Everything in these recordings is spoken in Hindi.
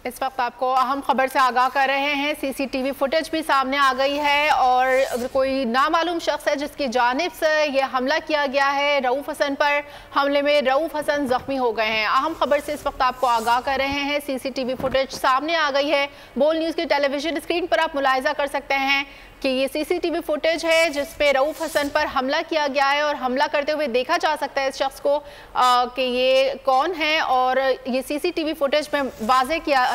इस वक्त आपको अहम खबर से आगाह कर रहे हैं। सीसीटीवी फुटेज भी सामने आ गई है और अगर कोई नामालूम शख्स है जिसकी जानिब से ये हमला किया गया है रऊफ हसन पर, हमले में रऊफ हसन जख्मी हो गए हैं। अहम खबर से इस वक्त आपको आगाह कर रहे हैं। सीसीटीवी फुटेज सामने आ गई है। बोल न्यूज़ की टेलीविजन स्क्रीन पर आप मुलाहिजा कर सकते हैं कि ये सीसीटीवी फुटेज है जिस पे रऊफ हसन पर हमला किया गया है और हमला करते हुए देखा जा सकता है इस शख्स को कि ये कौन है और ये सीसीटीवी फुटेज में वाज़ेह किया है।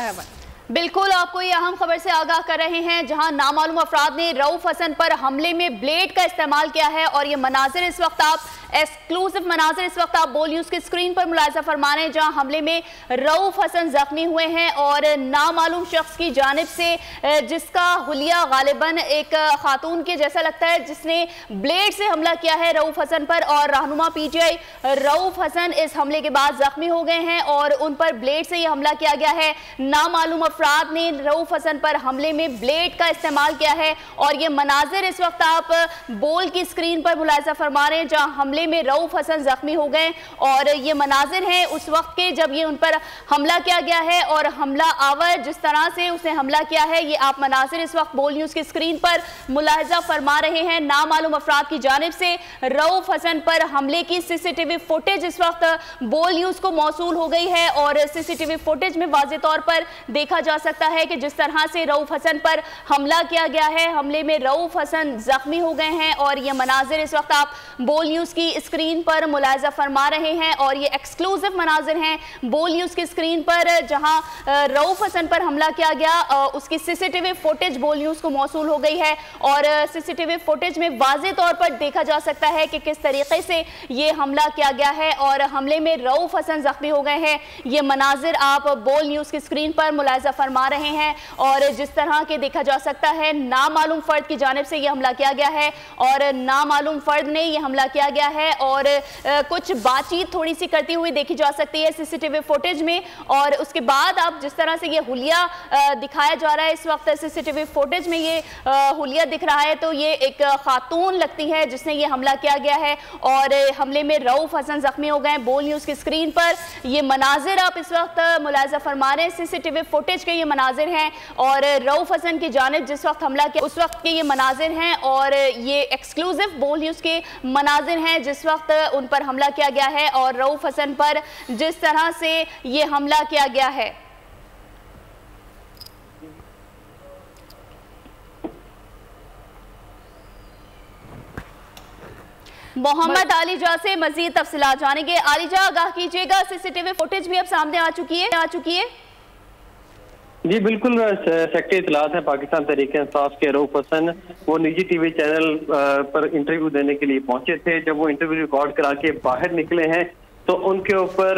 बिल्कुल, आपको ये अहम खबर से आगाह कर रहे हैं जहां नामालूम अफराद ने रऊफ हसन पर हमले में ब्लेड का इस्तेमाल किया है और ये मनाजिर इस वक्त आप एक्सक्लूसिव मनाजिर इस वक्त आप बोल न्यूज़ की स्क्रीन पर मुलाहिजा फरमा रहे हैं जहां हमले में रऊफ हसन जख्मी हुए हैं और नामालूम शख्स की जानिब से जिसका हुलिया गालिबन एक खातून के जैसा लगता है जिसने ब्लेड से हमला किया है रऊफ हसन पर और रहनुमा पीटीआई रऊफ हसन इस हमले के बाद जख्मी हो गए हैं और उन पर ब्लेड से यह हमला किया गया है। नामालूम अफराद ने रऊफ हसन पर हमले में ब्लेड का इस्तेमाल किया है और ये मनाजिर इस वक्त आप बोल की स्क्रीन पर मुलाहिजा फरमा रहे हैं जहां हमले में रऊफ हसन जख्मी हो गए और ये मनाजिर हैं उस वक्त के जब ये उन पर हमला किया गया है और हमला आवर जिस तरह से उसने हमला किया है ये आप मनाजिर इस वक्त बोल न्यूज़ की स्क्रीन पर मुलाहिजा फरमा रहे हैं। नामालूम अफराद की जानिब से रऊफ हसन पर हमले की सीसीटीवी फुटेज इस वक्त बोल न्यूज़ को मौसूल हो गई है और सीसीटीवी फुटेज में वाज़ेह तौर पर देखा जा सकता है कि जिस तरह से रऊफ हसन पर हमला किया गया है हमले में रऊफ हसन जख्मी हो गए हैं और ये मनाजिर इस वक्त आप बोल न्यूज़ की स्क्रीन पर मुलाहिजा फरमा रहे हैं और ये एक्सक्लूसिव मनाजिर हैं बोल न्यूज़ की स्क्रीन पर जहां रऊफ हसन पर हमला किया गया उसकी सीसीटीवी फुटेज बोल न्यूज़ को मौसूल हो गई है और सीसीटीवी फुटेज में वाज़ेह तौर पर देखा जा सकता है कि किस तरीके से ये हमला किया गया है और हमले में रऊफ हसन जख्मी हो गए हैं। ये मनाजिर आप बोल न्यूज़ की स्क्रीन पर मुलाहिजा फरमा रहे हैं और जिस तरह के देखा जा सकता है नामालूम फर्द की जानिब से यह हमला किया गया है और नामालूम फर्द ने यह हमला किया गया है और कुछ बातचीत थोड़ी सी करती हुई देखी जा सकती है सीसीटीवी फुटेज में और उसके बाद आप जिस तरह से ये हुलिया दिखाया जा रहा है इस वक्त सीसीटीवी फुटेज में ये हुलिया दिख रहा है तो ये एक खातून लगती है जिसने ये हमला किया गया है और हमले में रऊफ हसन जख्मी हो गए। बोल न्यूज़ की स्क्रीन पर ये मनाजिर आप इस वक्त मुलाहिजा फरमा रहे हैं सीसीटीवी फुटेज के ये मनाजिर हैं और रऊफ हसन की जानिब जिस वक्त हमला किया उस वक्त के ये मनाजिर हैं और ये एक्सक्लूसिव बोल न्यूज़ के मनाजिर हैं जिस वक्त उन पर हमला किया गया है और रऊफ हसन पर जिस तरह से ये हमला किया गया है। मोहम्मद आलिजा से मजीद तफसीलात जानेंगे। आलिजा, आगाह कीजिएगा, सीसीटीवी फुटेज भी अब सामने आ चुकी है। जी बिल्कुल, सेक्रेटरी इतलात है पाकिस्तान तहरीक इंसाफ के रऊफ हसन वो निजी टीवी चैनल पर इंटरव्यू देने के लिए पहुंचे थे। जब वो इंटरव्यू रिकॉर्ड करा के बाहर निकले हैं तो उनके ऊपर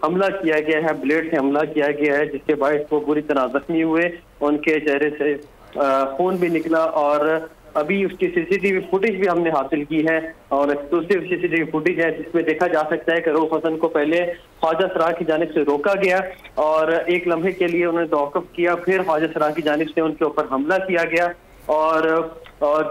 हमला किया गया है, ब्लेड से हमला किया गया है जिसके बायस वो बुरी तरह जख्मी हुए। उनके चेहरे से खून भी निकला और अभी उसकी सीसीटीवी फुटेज भी हमने हासिल की है और एक्सक्लूसिव सीसीटीवी फुटेज है जिसमें देखा जा सकता है कि रऊफ हसन को पहले ख्वाजा सराह की जानिब से रोका गया और एक लम्हे के लिए उन्हें तौक़ुफ़ किया, फिर ख्वाजा सराह की जानिब से उनके ऊपर हमला किया गया और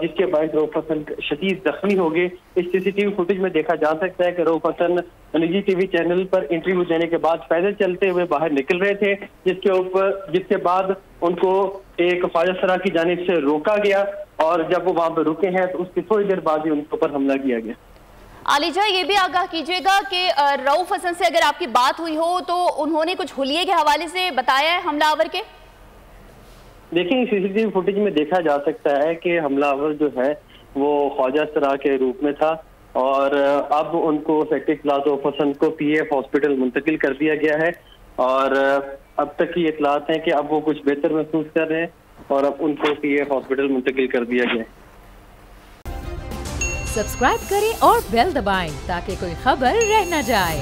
जिसके बाद रऊफ हसन शदीद जख्मी हो गए। इस सीसीटीवी फुटेज में देखा जा सकता है कि रऊफ हसन निजी टीवी चैनल पर इंटरव्यू देने के बाद पैदल चलते हुए बाहर निकल रहे थे जिसके बाद उनको एक ख्वाजा सराह की जानिब से रोका गया और जब वो वहां पर रुके हैं तो उसकी थोड़ी देर बाद ही उनके ऊपर हमला किया गया। आलिजा, ये भी आगाह कीजिएगा कि रऊफ हसन से अगर आपकी बात हुई हो तो उन्होंने कुछ हुलिये के हवाले से बताया है हमलावर के? देखिए, सीसीटीवी फुटेज में देखा जा सकता है कि हमलावर जो है वो ख्वाजा सराह के रूप में था और अब उनको सेक्रेटरी इतलात रऊफ हसन को पीएफ हॉस्पिटल मुंतकिल कर दिया गया है और अब तक की इतलात है कि अब वो कुछ बेहतर महसूस कर रहे हैं और अब उनको पीएफ हॉस्पिटल मुंतकिल कर दिया गया है। सब्सक्राइब करें और बेल दबाएं ताकि कोई खबर रह न जाए।